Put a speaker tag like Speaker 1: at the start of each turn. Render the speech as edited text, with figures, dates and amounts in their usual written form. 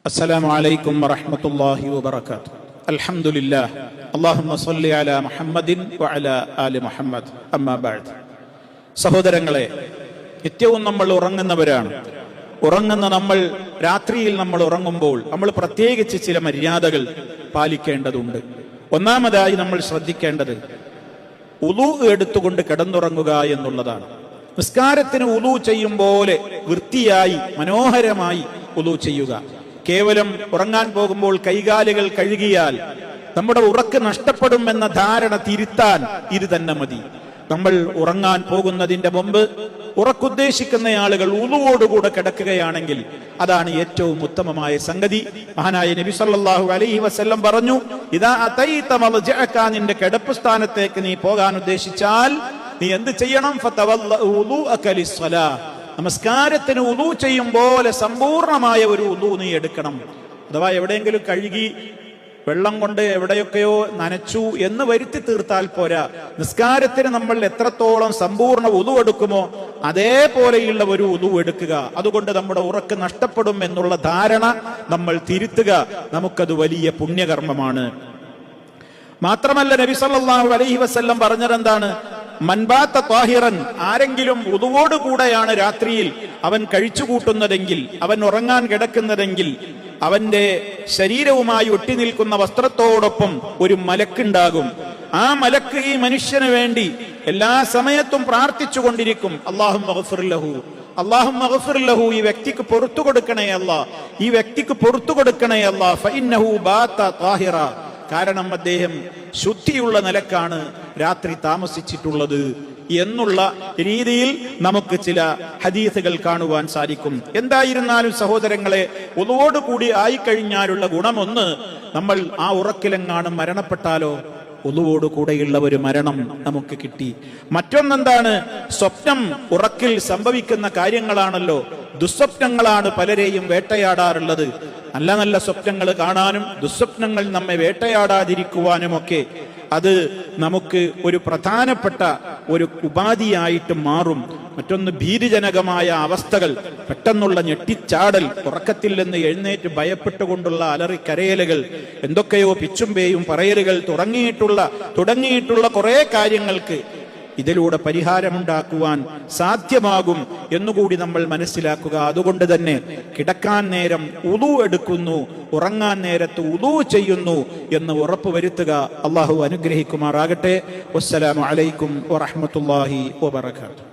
Speaker 1: السلام عليكم ورحمة الله وبركاته. الحمد لله. اللهم صل على محمد وعلى آل محمد. أما بعد. സഹോദരങ്ങളെ, നിത്യവും നമ്മൾ ഉറങ്ങുന്നവരാണ്. ഉറങ്ങുന്ന നമ്മൾ രാത്രിയിൽ നമ്മൾ ഉറങ്ങുമ്പോൾ നമ്മൾ പ്രത്യേകിച്ച് ചില മര്യാദകൾ പാലിക്കേണ്ടതുണ്ട്. ഒന്നാമതായി നമ്മൾ ശ്രദ്ധിക്കേണ്ടത് ഉളൂ എടുത്തുകൊണ്ട് കിടന്നുറങ്ങുക എന്നുള്ളതാണ്. നിസ്കാരത്തിന് ഉളൂ ചെയ്യും പോലെ വൃത്തിയായി മനോഹരമായി ഉളൂ ചെയ്യുക. കേവലം ഉറങ്ങാൻ പോകുമ്പോൾ കൈകാലുകൾ കഴുകിയാൽ നമ്മുടെ ഉറക്ക് നഷ്ടപ്പെടുമെന്ന ധാരണ തിരുത്താൻ ഇത് തന്നെ മതി. നമ്മൾ ഉറങ്ങാൻ പോകുന്നതിന്റെ മുമ്പ് ഉറക്കുദ്ദേശിക്കുന്ന ആളുകൾ ഉളുവോടുകൂടെ കിടക്കുകയാണെങ്കിൽ അതാണ് ഏറ്റവും ഉത്തമമായ സംഗതി. മഹാനായ നബി സല്ലല്ലാഹു അലൈഹി വസല്ലം പറഞ്ഞു, ഇദാ അതൈത മൽജഅക, നിന്റെ കിടപ്പ് സ്ഥാനത്തേക്ക് നീ പോകാൻ ഉദ്ദേശിച്ചാൽ നീ എന്ത് ചെയ്യണം? ഫതവല്ലഉ വുളുഅക ലിസ്സലാ, നമസ്കാരത്തിന് ഉളൂ ചെയ്യും പോലെ സമ്പൂർണമായ ഒരു ഉളൂ നീ എടുക്കണം. അഥവാ എവിടെയെങ്കിലും കഴുകി വെള്ളം കൊണ്ട് എവിടെയൊക്കെയോ നനച്ചു എന്ന് വരുത്തി തീർത്താൽ പോരാ. നിസ്കാരത്തിന് നമ്മൾ എത്രത്തോളം സമ്പൂർണ്ണ ഉളൂ എടുക്കുമോ അതേപോലെയുള്ള ഒരു ഉളൂ എടുക്കുക. അതുകൊണ്ട് നമ്മുടെ ഉറക്ക് നഷ്ടപ്പെടും എന്നുള്ള ധാരണ നമ്മൾ തിരുത്തുക. നമുക്കത് വലിയ പുണ്യകർമ്മമാണ്. മാത്രമല്ല നബി സല്ലല്ലാഹു അലൈഹി വസല്ലം പറഞ്ഞതെന്താണ്? മൻബാത്ത ത്വാഹിറൻ, ആരെങ്കിലും ഉളുവോട് കൂടെയാണ് രാത്രിയിൽ അവൻ കഴിച്ചുകൂട്ടുന്നതെങ്കിൽ, അവൻ ഉറങ്ങാൻ കിടക്കുന്നതെങ്കിൽ, അവന്റെ ശരീരവുമായി ഒട്ടി നിൽക്കുന്ന വസ്ത്രത്തോടൊപ്പം ഒരു മലക്കുണ്ടാകും. ആ മലക്ക് ഈ മനുഷ്യന് വേണ്ടി എല്ലാ സമയത്തും പ്രാർത്ഥിച്ചു കൊണ്ടിരിക്കും, അല്ലാഹുമ്മ ഗ്ഫിർ ലഹു, അല്ലാഹുമ്മ ഗ്ഫിർ ലഹു, ഈ വ്യക്തിക്ക് പുറത്തു കൊടുക്കണേ അല്ലാ, ഈ വ്യക്തിക്ക് പുറത്തു കൊടുക്കണേ അല്ലാ, ഫഇന്നഹു ബാത ത്വാഹിറ, കാരണം അദ്ദേഹം ശുദ്ധിയുള്ള നിലക്കാണ് രാത്രി താമസിച്ചിട്ടുള്ളത് എന്നുള്ള രീതിയിൽ നമുക്ക് ചില ഹദീസുകൾ കാണുവാൻ സാധിക്കും. എന്തായിരുന്നാലും സഹോദരങ്ങളെ, ഉളുവോട് കൂടി ആയിക്കഴിഞ്ഞാലുള്ള ഗുണമൊന്ന്, നമ്മൾ ആ ഉറക്കിലെങ്ങാനും മരണപ്പെട്ടാലോ ഉളുവോട് കൂടെയുള്ള ഒരു മരണം നമുക്ക് കിട്ടി. മറ്റൊന്നെന്താണ്? സ്വപ്നം ഉറക്കിൽ സംഭവിക്കുന്ന കാര്യങ്ങളാണല്ലോ. ദുസ്വപ്നങ്ങളാണ് പലരെയും വേട്ടയാടാറുള്ളത്. നല്ല നല്ല സ്വപ്നങ്ങൾ കാണാനും ദുസ്വപ്നങ്ങൾ നമ്മെ വേട്ടയാടാതിരിക്കുവാനുമൊക്കെ അത് നമുക്ക് ഒരു പ്രധാനപ്പെട്ട ഒരു ഉപാധിയായിട്ട് മാറും. മറ്റൊന്ന് ഭീതിജനകമായ അവസ്ഥകൾ, പെട്ടെന്നുള്ള ഞെട്ടിച്ചാടൽ, ഉറക്കത്തിൽ നിന്ന് എഴുന്നേറ്റ് ഭയപ്പെട്ടുകൊണ്ടുള്ള അലറിക്കരയലുകൾ, എന്തൊക്കെയോ പിച്ചുംപേയും പറയലുകൾ തുടങ്ങിയിട്ടുള്ള കുറെ കാര്യങ്ങൾക്ക് ഇതിലൂടെ പരിഹാരമുണ്ടാക്കുവാൻ സാധ്യമാകും എന്നുകൂടി നമ്മൾ മനസ്സിലാക്കുക. അതുകൊണ്ട് തന്നെ കിടക്കാൻ നേരം ഉളൂ എടുക്കുന്നു, ഉറങ്ങാൻ നേരത്ത് ഉളൂ ചെയ്യുന്നു എന്ന് ഉറപ്പുവരുത്തുക. അള്ളാഹു അനുഗ്രഹിക്കുമാറാകട്ടെ. വസ്സലാമു അലൈക്കും വറഹ്മത്തുള്ളാഹി വബറകാതുഹു.